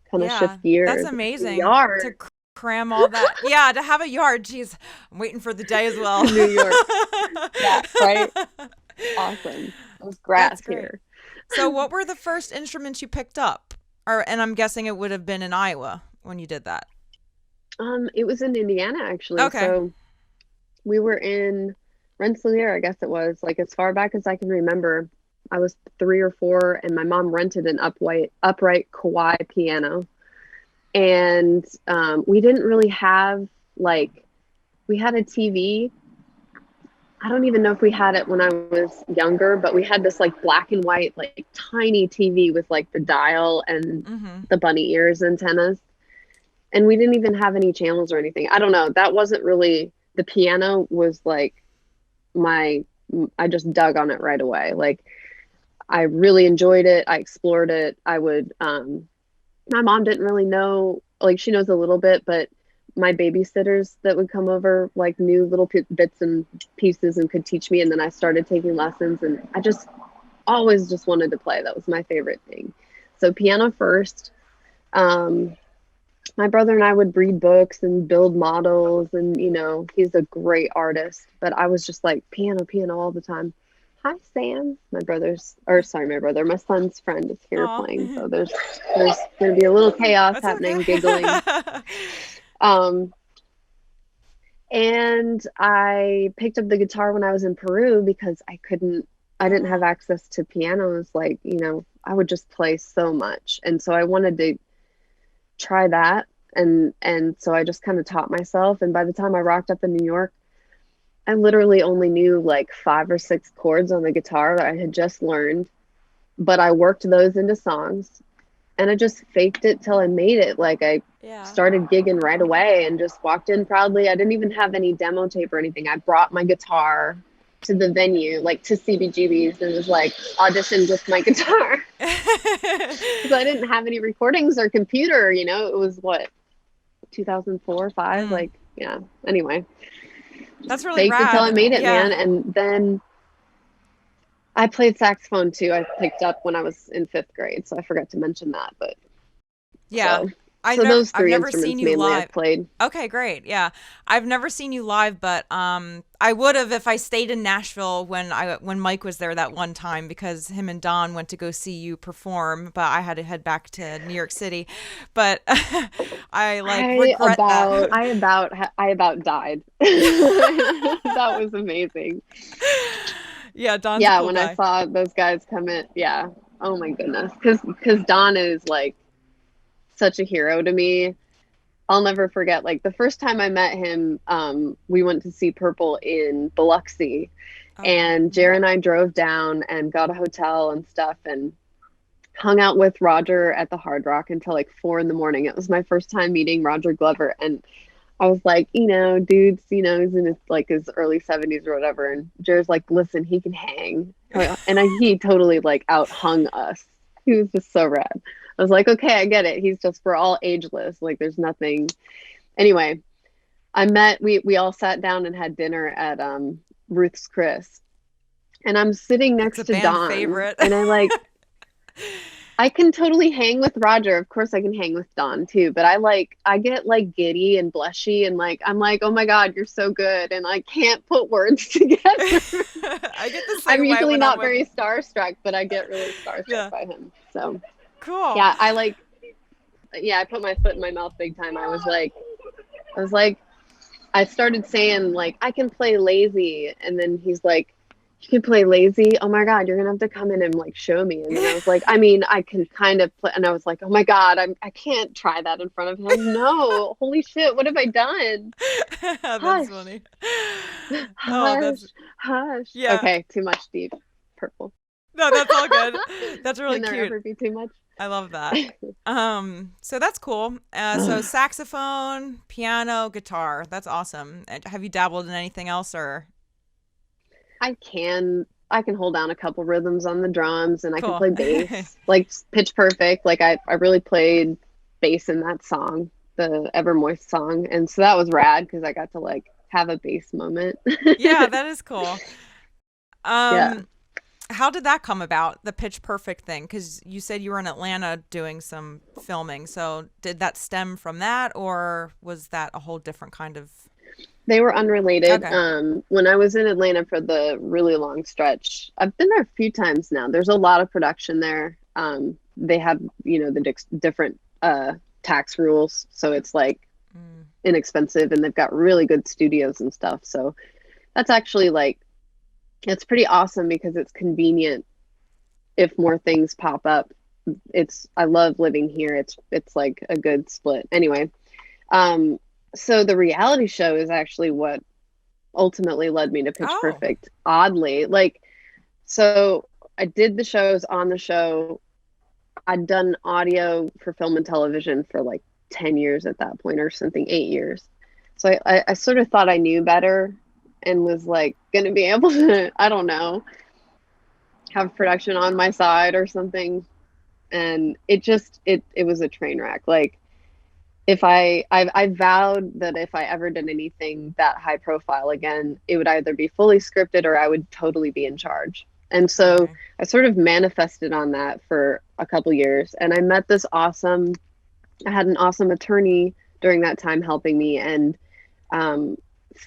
D: kind of shift gears.
B: That's amazing. To cram all that. Yeah, to have a yard. Jeez, I'm waiting for the day as well.
D: New York. Yeah, right. Awesome. It was grass here.
B: So what were the first instruments you picked up? And I'm guessing it would have been in Iowa when you did that.
D: It was in Indiana, actually.
B: Okay.
D: So we were in Rensselaer, I guess it was, like as far back as I can remember. I was 3 or 4, and my mom rented an upright Kawai piano. And we didn't really have, we had a TV. I don't even know if we had it when I was younger, but we had this black and white, tiny TV with the dial and the bunny ears antennas. and we didn't even have any channels or anything. I don't know. That wasn't really, the piano was like I just dug on it right away. Like, I really enjoyed it. I explored it. I would, my mom didn't really know, like she knows a little bit, but my babysitters that would come over like knew little bits and pieces and could teach me. And then I started taking lessons, and I just always just wanted to play. That was my favorite thing. So piano first. My brother and I would read books and build models, and he's a great artist, but I was just like piano all the time. Hi, Sam. My son's friend is here
B: Aw.
D: playing. So there's going to be a little chaos
B: That's
D: happening,
B: okay.
D: giggling. And I picked up the guitar when I was in Peru because I didn't have access to pianos. Like, I would just play so much. And so I wanted to try that. And so I just kind of taught myself. And by the time I rocked up in New York, I literally only knew like 5 or 6 chords on the guitar that I had just learned, but I worked those into songs, and I just faked it till I made it. Like, I started gigging right away and just walked in proudly. I didn't even have any demo tape or anything. I brought my guitar to the venue, like to CBGB's, and was like auditioned with my guitar. Because I didn't have any recordings or computer, it was what, 2004, 5, like, yeah. Anyway.
B: That's really
D: faked
B: rad.
D: it till I made it,
B: Yeah.
D: man. And then I played saxophone too. I picked up when I was in 5th grade, so I forgot to mention that. But
B: Yeah.
D: so those 3
B: I've never
D: instruments
B: seen you
D: mainly
B: live.
D: I've played.
B: Okay, great. Yeah. I've never seen you live, but I would have if I stayed in Nashville when Mike was there that one time, because him and Don went to go see you perform, but I had to head back to New York City. But I regret that.
D: I about died. That was amazing.
B: Yeah, Don's a cool
D: when
B: guy.
D: I saw those guys come in, oh my goodness, because Don is like such a hero to me. I'll never forget, like, the first time I met him, we went to see Purple in Biloxi, and Jer and I drove down and got a hotel and stuff and hung out with Roger at the Hard Rock until like 4 a.m. It was my first time meeting Roger Glover, and I was like, dude's, he's in his early 70s or whatever, and Jer's like, listen, he can hang. And he totally like out-hung us. He was just so rad. I was like, okay, I get it. He's just for all ageless. Like, there's nothing. Anyway, we all sat down and had dinner at Ruth's Chris, and I'm sitting next to Don,
B: favorite.
D: and I can totally hang with Roger. Of course I can hang with Don too, but I get like giddy and blushy, and like, I'm like, oh my God, you're so good. And I can't put words together.
B: I get the same
D: I'm
B: way
D: usually
B: when
D: not
B: I'm with-
D: very starstruck, but I get really starstruck by him. So
B: cool.
D: yeah, I put my foot in my mouth big time. I was like, I started saying like, I can play lazy. And then he's like, you can play lazy? Oh my God, you're gonna have to come in and like show me. And then I was like, I mean, I can kind of play. And I was like, oh my God, I can't try that in front of him. No, holy shit, what have I done?
B: That's funny.
D: Hush.
B: Yeah.
D: Okay, too much deep purple.
B: No, that's all good. That's really
D: Can there
B: cute.
D: ever be too much?
B: I love that. So that's cool. So saxophone, piano, guitar. That's awesome. Have you dabbled in anything else, or?
D: I can hold down a couple rhythms on the drums, and I
B: Cool.
D: can play bass, like Pitch Perfect. Like I really played bass in that song, the Ever Moist song. And so that was rad because I got to like have a bass moment.
B: Yeah, that is cool.
D: Yeah.
B: How did that come about, the Pitch Perfect thing? Because you said you were in Atlanta doing some filming. So did that stem from that, or was that a whole different kind of?
D: They were unrelated.
B: Okay.
D: When I was in Atlanta for the really long stretch, I've been there a few times now. There's a lot of production there. They have, the different tax rules. So it's like inexpensive, and they've got really good studios and stuff. So that's actually like, it's pretty awesome because it's convenient if more things pop up. I love living here. It's like a good split. Anyway, so the reality show is actually what ultimately led me to Pitch Perfect. Oddly, like, so I did the shows on the show. I'd done audio for film and television for like 10 years at that point or something, 8 years. So I sort of thought I knew better and was like going to be able to, I don't know, have production on my side or something. And it was a train wreck. Like, if I vowed that if I ever did anything that high profile again, it would either be fully scripted or I would totally be in charge. And so I sort of manifested on that for a couple years. And I had an awesome attorney during that time helping me. And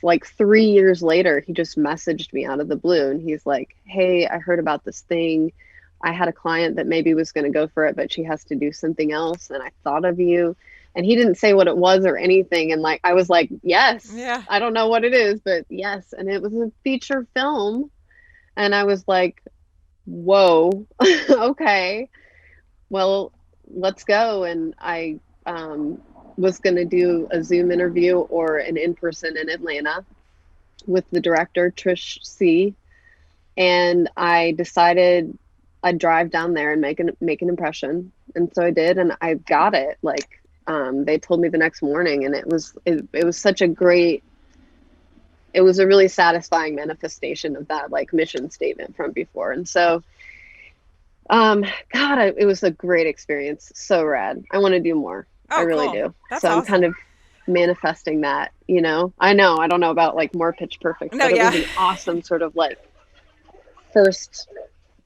D: like 3 years later, he just messaged me out of the blue and he's like, hey, I heard about this thing. I had a client that maybe was going to go for it, but she has to do something else. And I thought of you. And he didn't say what it was or anything. And like, I was like, yes,
B: yeah.
D: I don't know what it is, but yes. And it was a feature film. And I was like, whoa, okay, well, let's go. And I was going to do a Zoom interview or an in-person in Atlanta with the director, Trish C. And I decided I'd drive down there and make an impression. And so I did, and I got it. Like, they told me the next morning, and it was such a great, it was a really satisfying manifestation of that like mission statement from before. And so, it was a great experience. So rad. I want to do more.
B: Oh,
D: I really
B: cool.
D: do.
B: That's
D: so
B: awesome.
D: I'm kind of manifesting that, you know. I don't know about like more Pitch Perfect, but it was an awesome sort of like first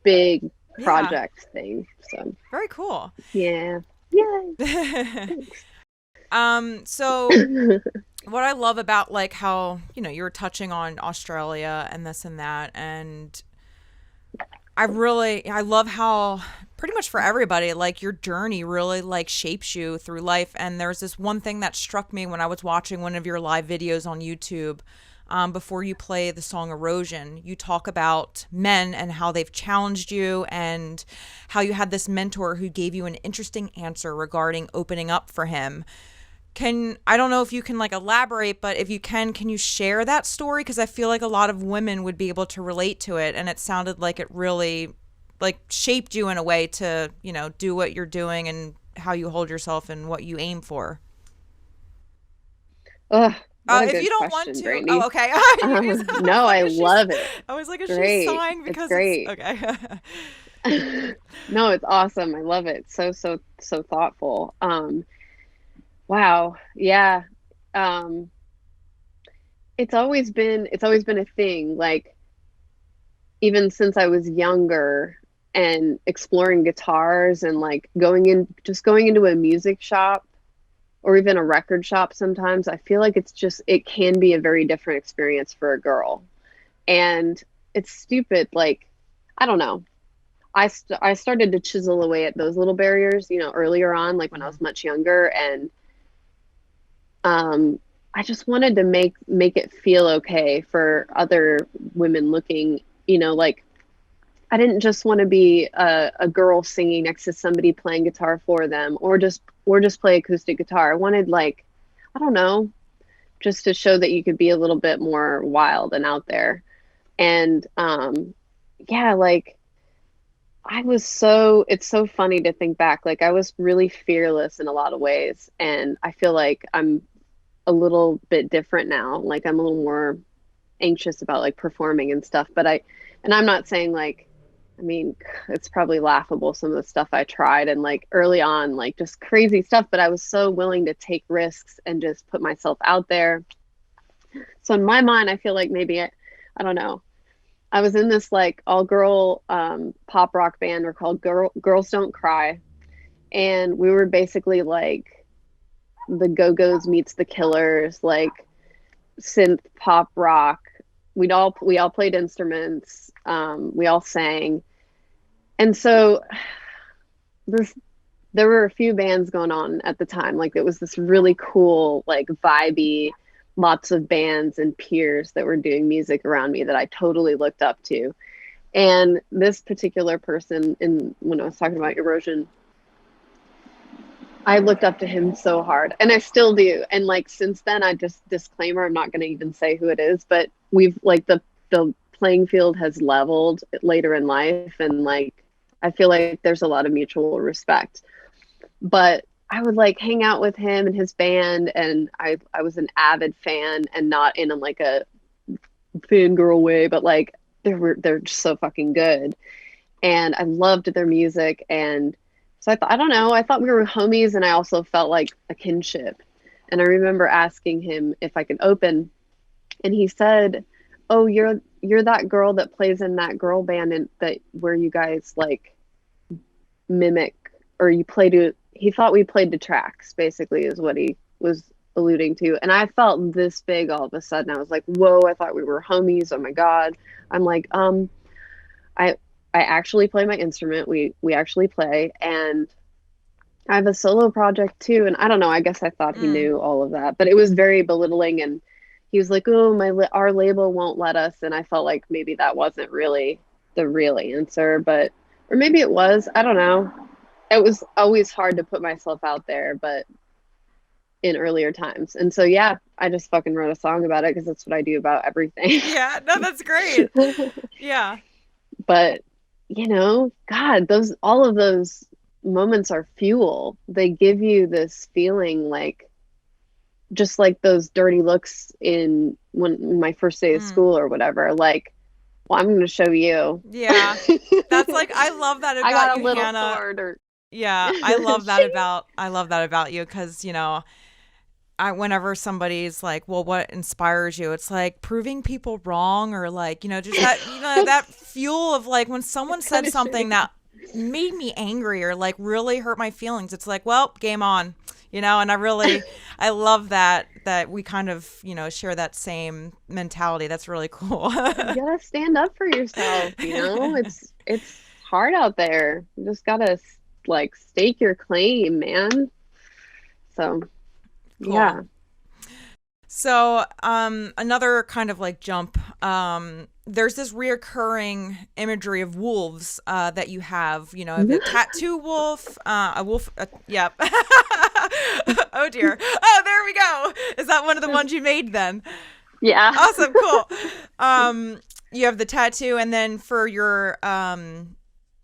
D: big project thing. So
B: very cool.
D: Yeah.
B: So what I love about like how, you know, you were touching on Australia and this and that, and I love how pretty much for everybody, like your journey really like shapes you through life. And there's this one thing that struck me when I was watching one of your live videos on YouTube. Before you play the song Erosion, you talk about men and how they've challenged you and how you had this mentor who gave you an interesting answer regarding opening up for him. I don't know if you can like elaborate, but if you can you share that story? Because I feel like a lot of women would be able to relate to it. And it sounded like it really like shaped you in a way to, you know, do what you're doing and how you hold yourself and what you aim for. If you don't want to,
D: Brandi.
B: oh, okay.
D: No, I love it.
B: I was like, is she sighing because
D: it's great?
B: Okay.
D: No, it's awesome. I love it. So thoughtful. Wow. Yeah. It's always been a thing. Like, even since I was younger and exploring guitars and like going into a music shop or even a record shop sometimes, I feel like it can be a very different experience for a girl. And it's stupid. Like, I don't know. I started to chisel away at those little barriers, you know, earlier on, like when I was much younger. And I just wanted to make it feel okay for other women looking, you know, like I didn't just want to be a girl singing next to somebody playing guitar for them or just play acoustic guitar. I wanted, like, I don't know, just to show that you could be a little bit more wild and out there. And like it's so funny to think back. Like, I was really fearless in a lot of ways. And I feel like I'm a little bit different now. Like, I'm a little more anxious about like performing and stuff. But I'm not saying like, I mean, it's probably laughable, some of the stuff I tried and like early on, like just crazy stuff, but I was so willing to take risks and just put myself out there. So in my mind, I feel like maybe I don't know. I was in this like all girl pop rock band. We're called Girls Don't Cry. And we were basically like the Go-Go's meets the Killers, like synth pop rock. We all played instruments. We all sang. And so there were a few bands going on at the time. Like, it was this really cool, like vibey, lots of bands and peers that were doing music around me that I totally looked up to. And this particular person, when I was talking about Erosion, I looked up to him so hard, and I still do. And like, since then, I just, disclaimer, I'm not going to even say who it is, but we've like the playing field has leveled later in life. And like, I feel like there's a lot of mutual respect, but I would like hang out with him and his band, and I was an avid fan, and not in like a fangirl way, but like they're just so fucking good. And I loved their music. And so I don't know, I thought we were homies, and I also felt like a kinship. And I remember asking him if I could open, and he said, "Oh, you're that girl that plays in that girl band, and that where you guys like mimic, or you play to." He thought we played to tracks, basically, is what he was alluding to. And I felt this big all of a sudden. I was like, "Whoa! I thought we were homies. Oh my god!" I'm like, I actually play my instrument. We actually play, and I have a solo project too. And I don't know. I guess I thought he knew all of that, but it was very belittling. And he was like, "Oh, our label won't let us." And I felt like maybe that wasn't really the real answer, but or maybe it was. I don't know. It was always hard to put myself out there, but in earlier times. And so yeah, I just fucking wrote a song about it because that's what I do about everything.
B: Yeah, no, that's great. Yeah.
D: But you know, God, all of those moments are fuel. They give you this feeling like, just like those dirty looks in my first day of school or whatever, like, well, I'm going to show you.
B: Yeah. That's like, I love that about
D: I got a
B: you,
D: little
B: Hannah.
D: sword or
B: Yeah, I love that about you, because, you know, whenever somebody's like, well, what inspires you? It's like proving people wrong, or like, you know, just that, you know, that fuel of like when someone said something that made me angry or like really hurt my feelings. It's like, well, game on, you know, and I love that we kind of, you know, share that same mentality. That's really cool.
D: You gotta stand up for yourself, you know? It's hard out there. You just gotta like stake your claim, man. So
B: Cool.
D: yeah.
B: So, another kind of like jump, there's this reoccurring imagery of wolves, that you have, you know, the tattoo wolf, a wolf, yep. Oh dear. Oh, there we go. Is that one of the ones you made then?
D: Yeah.
B: Awesome. Cool. You have the tattoo, and then for your,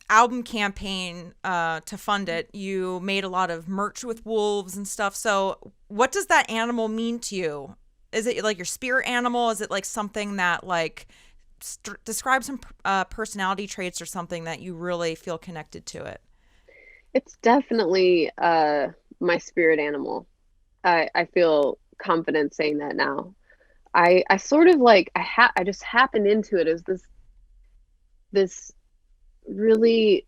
B: album campaign to fund it, you made a lot of merch with wolves and stuff. So what does that animal mean to you? Is it like your spirit animal? Is it like something that like describes some personality traits or something that you really feel connected to it?
D: It's definitely my spirit animal. I feel confident saying that now. I sort of like I just happened into it as this really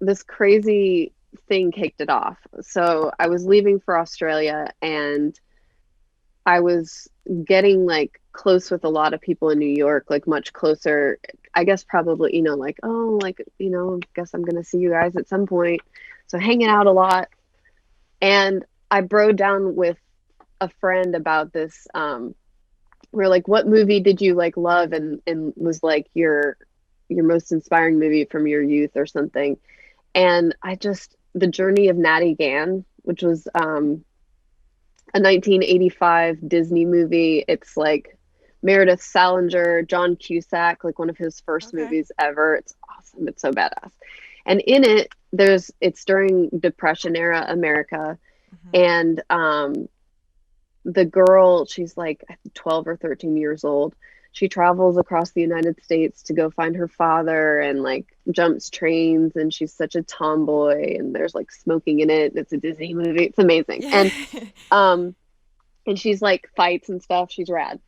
D: this crazy thing kicked it off. So I was leaving for Australia, and I was getting like close with a lot of people in New York, like much closer. I guess probably, you know, like, oh, like, you know, guess I'm gonna see you guys at some point. So hanging out a lot. And I broke down with a friend about this. We're like, what movie did you like love and was like your most inspiring movie from your youth or something? And The Journey of Natty Gann, which was a 1985 Disney movie. It's like Meredith Salinger, John Cusack, like one of his first movies ever. It's awesome. It's so badass. And in it, it's during Depression era America. And the girl, she's like 12 or 13 years old. She travels across the United States to go find her father, and like jumps trains, and she's such a tomboy, and there's like smoking in it. It's a Disney movie. It's amazing. And she's like fights and stuff. She's rad.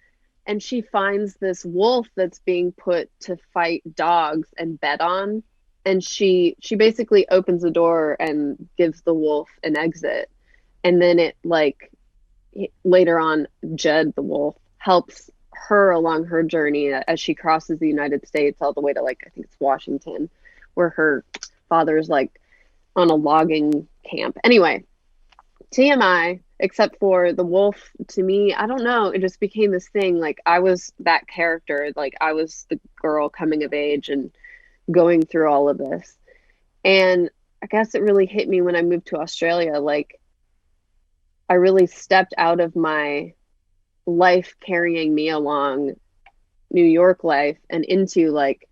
D: And she finds this wolf that's being put to fight dogs and bet on. And she basically opens the door and gives the wolf an exit. And then it like later on, Jed the wolf helps her along her journey as she crosses the United States all the way to like, I think it's Washington, where her father's like on a logging camp. Anyway, TMI, except for the wolf, to me, I don't know, it just became this thing. Like I was that character, like I was the girl coming of age and going through all of this. And I guess it really hit me when I moved to Australia. Like I really stepped out of my life carrying me along New York life and into like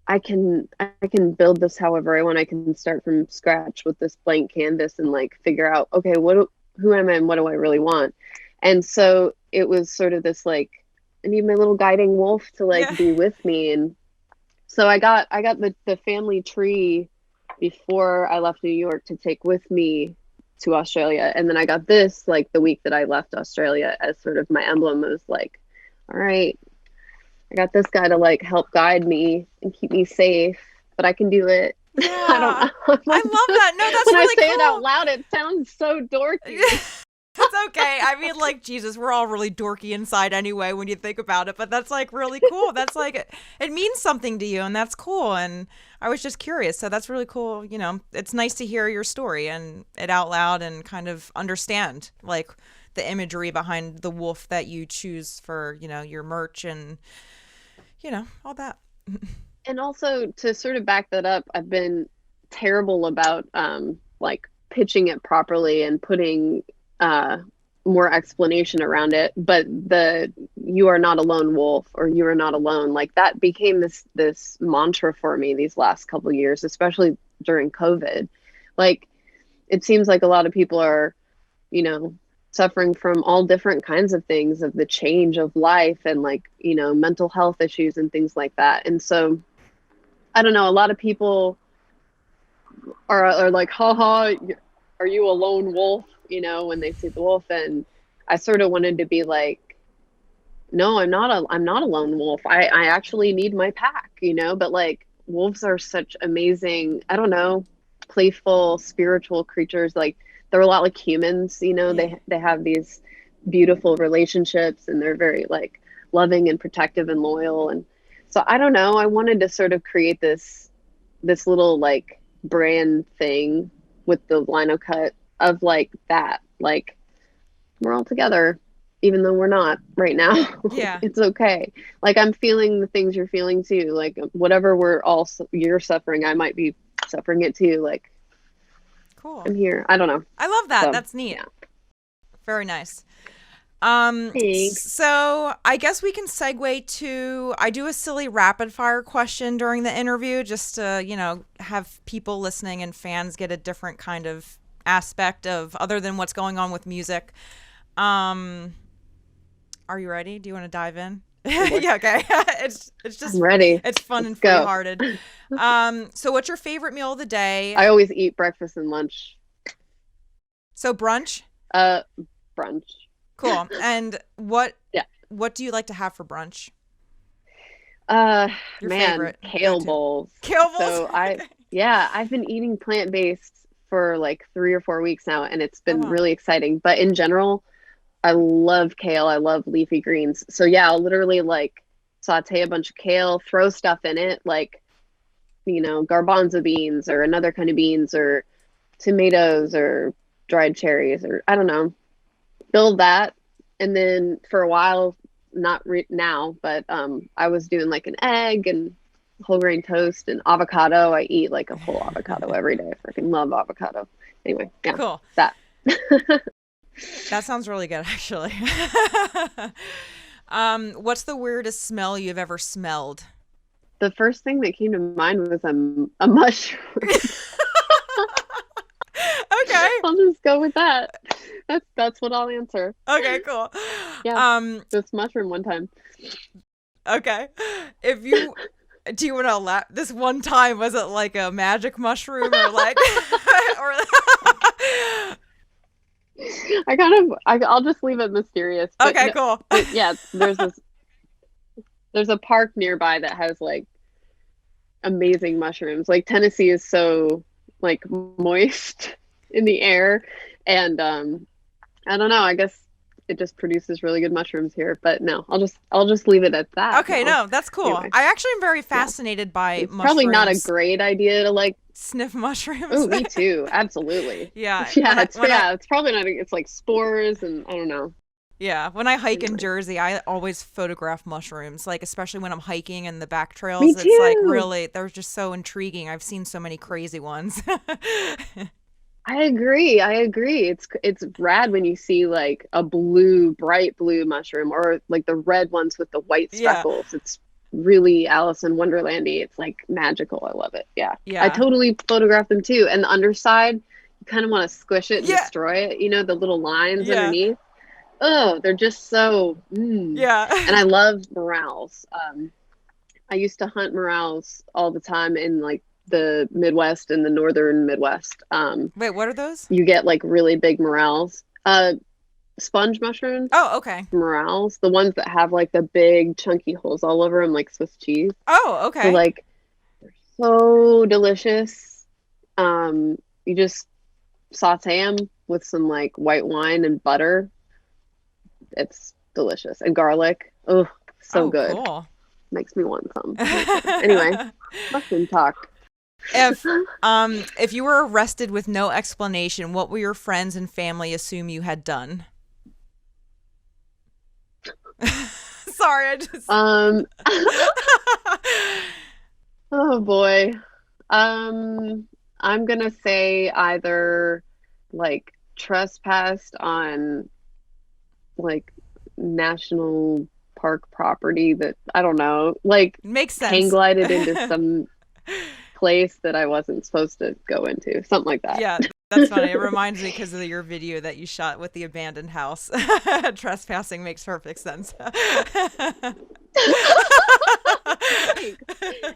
D: I can build this however I want. I can start from scratch with this blank canvas and like figure out, okay, who am I and what do I really want? And so it was sort of this like, I need my little guiding wolf to like
B: Yeah.
D: be with me. And so I got the family tree before I left New York to take with me to Australia. And then I got this like the week that I left Australia as sort of my emblem. It was like, all right, I got this guy to like help guide me and keep me safe, but I can do it.
B: Yeah.
D: I don't know.
B: I love that. No, that's
D: when
B: really
D: I say
B: cool.
D: it out loud, it sounds so dorky.
B: It's okay. I mean, like, Jesus, we're all really dorky inside anyway when you think about it, but that's like really cool. That's like, it means something to you, and that's cool. And I was just curious. So that's really cool. You know, it's nice to hear your story and it out loud and kind of understand like the imagery behind the wolf that you choose for, you know, your merch and, you know, all that.
D: And also to sort of back that up, I've been terrible about like pitching it properly and putting more explanation around it. But the "you are not a lone wolf" or "you are not alone," like that became this mantra for me these last couple of years, especially during COVID. Like it seems like a lot of people are, you know, suffering from all different kinds of things, of the change of life and like, you know, mental health issues and things like that. And so I don't know, a lot of people are like, haha, are you a lone wolf? You know, when they see the wolf. And I sort of wanted to be like, no, I'm not a lone wolf. I actually need my pack, you know, but like wolves are such amazing, I don't know, playful, spiritual creatures. Like they're a lot like humans, you know, they have these beautiful relationships and they're very like loving and protective and loyal. And so I don't know, I wanted to sort of create this little like brand thing with the lino cut of like that, like we're all together even though we're not right now.
B: Yeah.
D: It's okay. Like I'm feeling the things you're feeling too, like whatever you're suffering, I might be suffering it too. Like
B: Cool.
D: I'm here. I don't know.
B: I love that.
D: So,
B: That's neat.
D: yeah.
B: Very nice.
D: Thanks.
B: So I guess we can segue to, I do a silly rapid fire question during the interview just to, you know, have people listening and fans get a different kind of aspect of other than what's going on with music. Are you ready? Do you want to dive in? Yeah, okay. It's just
D: I'm ready.
B: It's fun
D: Let's
B: and
D: go.
B: free-hearted. So what's your favorite meal of the day?
D: I always eat breakfast and lunch.
B: So brunch?
D: Brunch.
B: Cool. And what
D: Yeah.
B: what do you like to have for brunch?
D: Your
B: Man, favorite
D: kale
B: go-to.
D: bowls.
B: Kale bowls?
D: So I've been eating plant-based for like 3 or 4 weeks now, and it's been
B: wow.
D: really exciting. But in general, I love kale. I love leafy greens. So yeah, I'll literally like saute a bunch of kale, throw stuff in it, like, you know, garbanzo beans or another kind of beans or tomatoes or dried cherries or I don't know. Build that. And then for a while, not now, but I was doing like an egg and whole grain toast and avocado. I eat like a whole avocado every day. I freaking love avocado. Anyway, yeah.
B: Cool.
D: That.
B: That sounds really good, actually. What's the weirdest smell you've ever smelled?
D: The first thing that came to mind was a mushroom.
B: Okay.
D: I'll just go with that. That's what I'll answer.
B: Okay, cool.
D: Yeah. This mushroom one time.
B: Okay. Do you want to elaborate? This one time, was it like a magic mushroom or like, or?
D: I'll just leave it mysterious.
B: Okay, cool.
D: Yeah, there's a park nearby that has like amazing mushrooms. Like Tennessee is so like moist in the air, and I don't know, I guess it just produces really good mushrooms here. But no, I'll just leave it at that.
B: Okay, no, that's cool.
D: Anyway.
B: I actually am very fascinated by
D: It's
B: mushrooms.
D: probably not a great idea to like
B: sniff mushrooms.
D: Oh, me too. Absolutely.
B: Yeah.
D: It's probably not. It's like spores and I don't know.
B: Yeah. When I hike in Jersey, I always photograph mushrooms, like especially when I'm hiking in the back trails.
D: Me
B: It's like
D: too.
B: really, they're just so intriguing. I've seen so many crazy ones.
D: I agree. It's rad when you see like a bright blue mushroom or like the red ones with the white
B: Yeah.
D: speckles. It's really Alice in Wonderlandy. It's like magical. I love it. Yeah.
B: Yeah.
D: I totally photographed them too. And the underside, you kind of want to squish it and
B: Yeah.
D: destroy it. You know, the little lines
B: Yeah.
D: underneath. Oh, they're just so.
B: Yeah.
D: And I love morels. I used to hunt morels all the time in like the Midwest and the northern Midwest.
B: Wait, what are those?
D: You get like really big morels. Sponge mushrooms.
B: Oh, okay.
D: Morels, the ones that have like the big chunky holes all over them, like Swiss cheese.
B: Oh, okay.
D: So like, they're so delicious. You just saute them with some like white wine and butter. It's delicious, and garlic. Oh, so good.
B: Cool.
D: Makes me want some. Anyway, mushroom talk.
B: If you were arrested with no explanation, what will your friends and family assume you had done? Sorry, I just.
D: Oh boy. I'm gonna say either like trespassed on like national park property that I don't know, like
B: Makes sense.
D: hang glided into some place that I wasn't supposed to go into, something like that.
B: Yeah, that's funny. It reminds me because of your video that you shot with the abandoned house. Trespassing makes perfect sense.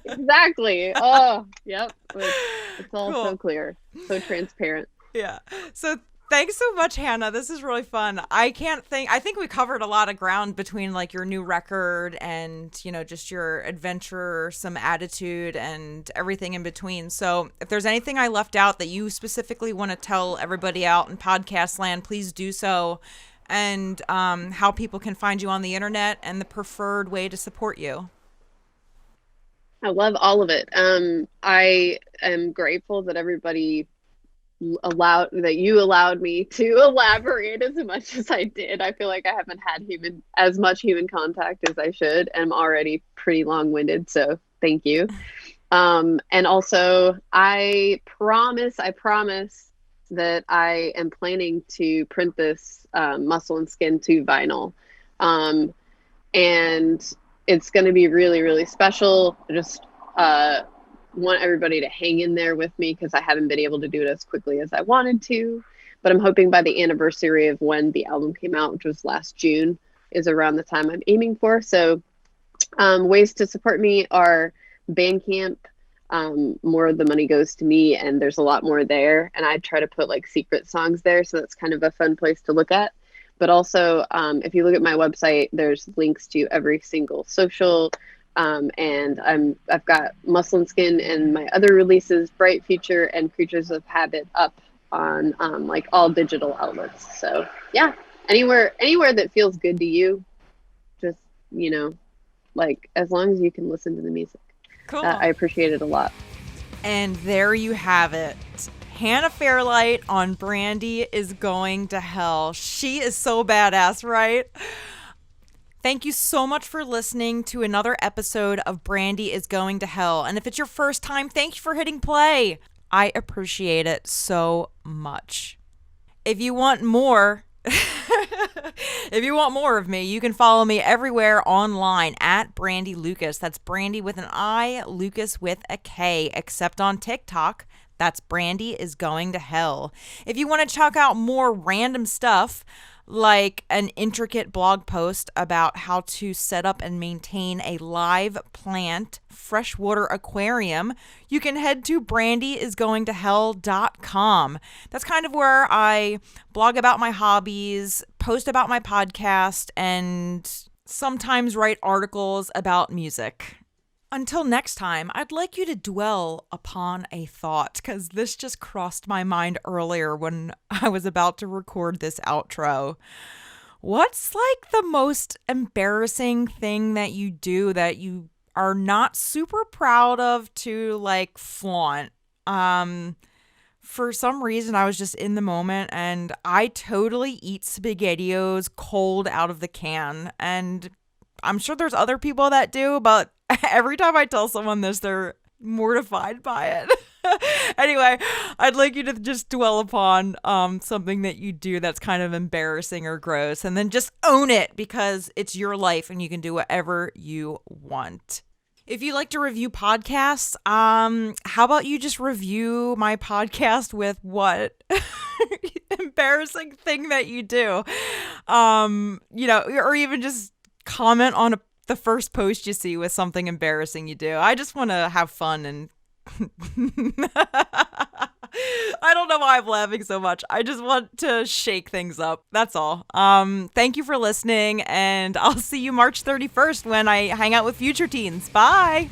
D: Exactly. Oh, yep. It's all
B: Cool.
D: so clear, so transparent.
B: Yeah. So thanks so much, Hannah. This is really fun. I think we covered a lot of ground between like your new record and, you know, just your adventuresome attitude and everything in between. So if there's anything I left out that you specifically want to tell everybody out in podcast land, please do so. And how people can find you on the internet and the preferred way to support you.
D: I love all of it. I am grateful that everybody you allowed me to elaborate as much as I did. I feel like I haven't had as much human contact as I should. I'm already pretty long-winded, so thank you. And also I promise that I am planning to print this Muscle and Skin 2 vinyl. And it's going to be really, really special. I just want everybody to hang in there with me because I haven't been able to do it as quickly as I wanted to. But I'm hoping by the anniversary of when the album came out, which was last June, is around the time I'm aiming for. So ways to support me are Bandcamp. More of the money goes to me, and there's a lot more there. And I try to put like secret songs there, so that's kind of a fun place to look at. But also, if you look at my website, there's links to every single social. And I've got Muscle and Skin and my other releases, Bright Future and Creatures of Habit, up on like all digital outlets. So yeah, anywhere that feels good to you, just, you know, like as long as you can listen to the music.
B: Cool.
D: I appreciate it a lot.
B: And there you have it. Hannah Fairlight on Brandi is Going to Hell. She is so badass, right? Thank you so much for listening to another episode of Brandi is Going to Hell. And if it's your first time, thank you for hitting play. I appreciate it so much. If you want more, of me, you can follow me everywhere online at Brandi Lukas. That's Brandi with an I, Lukas with a K, except on TikTok. That's Brandi is Going to Hell. If you want to check out more random stuff, like an intricate blog post about how to set up and maintain a live plant freshwater aquarium, you can head to brandyisgoingtohell.com. That's kind of where I blog about my hobbies, post about my podcast, and sometimes write articles about music. Until next time, I'd like you to dwell upon a thought, because this just crossed my mind earlier when I was about to record this outro. What's like the most embarrassing thing that you do that you are not super proud of to like flaunt? For some reason, I was just in the moment and I totally eat SpaghettiOs cold out of the can. And I'm sure there's other people that do, but every time I tell someone this, they're mortified by it. Anyway, I'd like you to just dwell upon something that you do that's kind of embarrassing or gross, and then just own it because it's your life and you can do whatever you want. If you like to review podcasts, how about you just review my podcast with what embarrassing thing that you do? Or even just comment on the first post you see with something embarrassing you do. I just want to have fun and I don't know why I'm laughing so much. I just want to shake things up. That's all. Thank you for listening, and I'll see you March 31st when I hang out with Future Teens. Bye.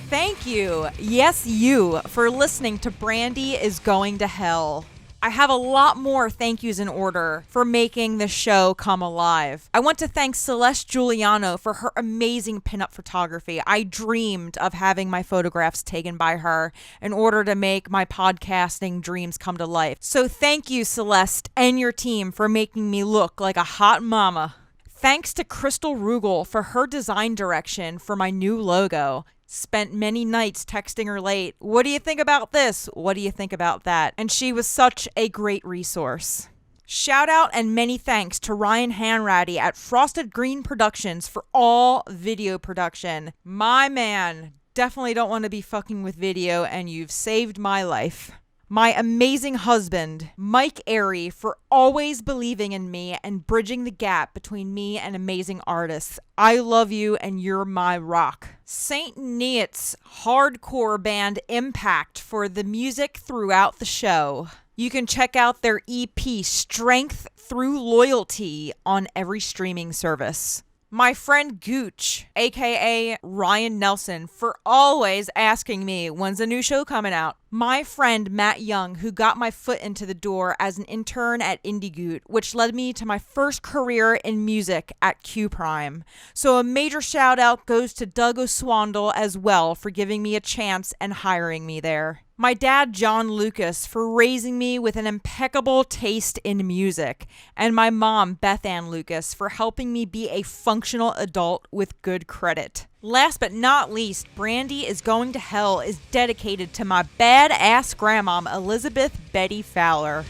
B: Thank you. Yes, you, for listening to Brandi is Going to Hell. I have a lot more thank yous in order for making the show come alive. I want to thank Celeste Giuliano for her amazing pinup photography. I dreamed of having my photographs taken by her in order to make my podcasting dreams come to life. So thank you, Celeste, and your team for making me look like a hot mama. Thanks to Crystal Rugel for her design direction for my new logo. Spent many nights texting her late. What do you think about this? What do you think about that? And she was such a great resource. Shout out and many thanks to Ryan Hanratty at Frosted Green Productions for all video production. My man, definitely don't want to be fucking with video, and you've saved my life. My amazing husband, Mike Airy, for always believing in me and bridging the gap between me and amazing artists. I love you and you're my rock. St. Neots hardcore band Impact for the music throughout the show. You can check out their EP Strength Through Loyalty on every streaming service. My friend Gooch, aka Ryan Nelson, for always asking me, when's a new show coming out? My friend Matt Young, who got my foot into the door as an intern at IndieGoot, which led me to my first career in music at Q Prime. So a major shout out goes to Doug Oswandel as well for giving me a chance and hiring me there. My dad, John Lukas, for raising me with an impeccable taste in music. And my mom, Beth Ann Lukas, for helping me be a functional adult with good credit. Last but not least, Brandi is Going to Hell is dedicated to my badass grandmom, Elizabeth Betty Fowler.